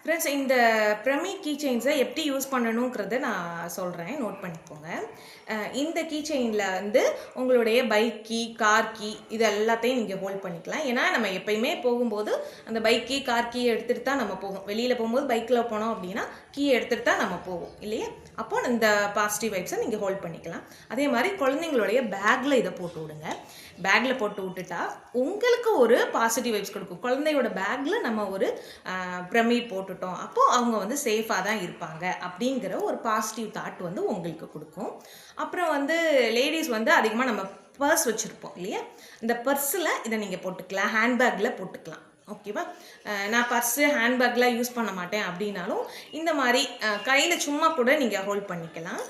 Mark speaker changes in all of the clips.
Speaker 1: Friends, இந்த பிரமி key செயின்ஸை எப்படி use பண்ணணுங்கிறத நான் சொல்கிறேன், நோட் பண்ணிக்கோங்க. இந்த கீ செயினில் வந்து உங்களுடைய பைக் கீ, கார் கீ இது எல்லாத்தையும் நீங்கள் ஹோல்ட் பண்ணிக்கலாம். ஏன்னா நம்ம எப்பயுமே போகும்போது அந்த பைக் கீ, கார் கீ எடுத்துகிட்டு தான் நம்ம போவோம். வெளியில் போகும்போது பைக்கில் போனோம் அப்படின்னா கீ எடுத்துகிட்டு தான் நம்ம போவோம் இல்லையா? அப்போ இந்த பாசிட்டிவ் வைப்ஸை நீங்கள் ஹோல்ட் பண்ணிக்கலாம். அதே மாதிரி குழந்தைங்களுடைய பேக்கில் இதை போட்டு விடுங்க. பேக்கில் போட்டு விட்டுட்டா உங்களுக்கு ஒரு பாசிட்டிவ் வைப்ஸ் கொடுக்கும். குழந்தையோட பேக்கில் நம்ம ஒரு பிரமிட் போட்டுட்டோம், அப்போது அவங்க வந்து சேஃபாக தான் இருப்பாங்க அப்படிங்கிற ஒரு பாசிட்டிவ் தாட் வந்து உங்களுக்கு கொடுக்கும். அப்புறம் வந்து லேடிஸ் வந்து அதிகமாக நம்ம பர்ஸ் வச்சுருப்போம் இல்லையா? இந்த பர்ஸில் இதை நீங்கள் போட்டுக்கலாம், ஹேண்ட்பேக்கில் போட்டுக்கலாம். ஓகேவா? நான் பர்ஸு ஹேண்ட்பேக்லாம் யூஸ் பண்ண மாட்டேன் அப்படின்னாலும் இந்த மாதிரி கையில் சும்மா கூட நீங்கள் ஹோல்ட் பண்ணிக்கலாம்.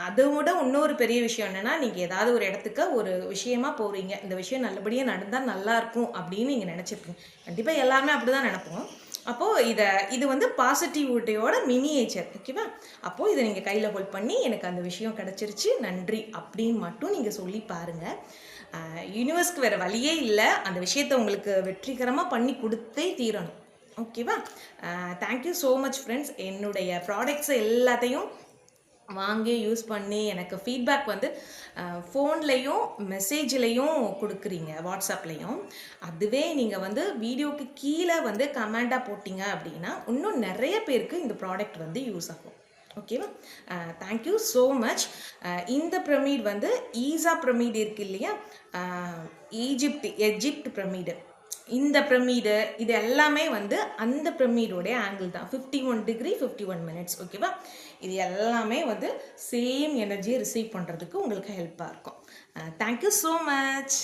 Speaker 1: அதை விட இன்னொரு பெரிய விஷயம் என்னென்னா, நீங்கள் ஏதாவது ஒரு இடத்துக்கு ஒரு விஷயமா போகிறீங்க, இந்த விஷயம் நல்லபடியாக நடந்தால் நல்லாயிருக்கும் அப்படின்னு நீங்கள் நினச்சிருப்பீங்க. கண்டிப்பாக எல்லாருமே அப்படி தான் நினைப்போம். அப்போது இது வந்து பாசிட்டிவிட்டியோட மினியேச்சர். ஓகேவா? அப்போது இதை நீங்கள் கையில் ஹோல்ட் பண்ணி எனக்கு அந்த விஷயம் கிடச்சிருச்சு, நன்றி அப்படின்னு மட்டும் நீங்கள் சொல்லி பாருங்கள். யூனிவர்ஸ்க்கு வேறு வழியே இல்லை, அந்த விஷயத்தை உங்களுக்கு வெற்றிகரமாக பண்ணி கொடுத்தே தீரணும். ஓகேவா? Thank you so much friends. என்னுடைய ப்ராடக்ட்ஸை எல்லாத்தையும் வாங்கி யூஸ் பண்ணி எனக்கு ஃபீட்பேக் வந்து ஃபோன்லேயும் மெசேஜ்லேயும் கொடுக்குறீங்க, வாட்ஸ்அப்லேயும். அதுவே நீங்கள் வந்து வீடியோக்கு கீழே வந்து கமெண்டாக போட்டிங்க அப்படின்னா இன்னும் நிறைய பேருக்கு இந்த ப்ராடக்ட் வந்து யூஸ் ஆகும். ஓகேவா? Thank you so much. இந்த பிரமிட் வந்து ஈசா பிரமிட் இருக்குது இல்லையா? எஜிப்ட் பிரமிடு, இந்த பிரமிடு இது எல்லாமே வந்து அந்த பிரமிடோடைய ஆங்கிள் தான். 51 டிகிரி 51 மினிட்ஸ். ஓகேவா? இது எல்லாமே வந்து சேம் எனர்ஜியை ரிசீவ் பண்ணுறதுக்கு உங்களுக்கு ஹெல்ப்பாக இருக்கும். Thank you so much.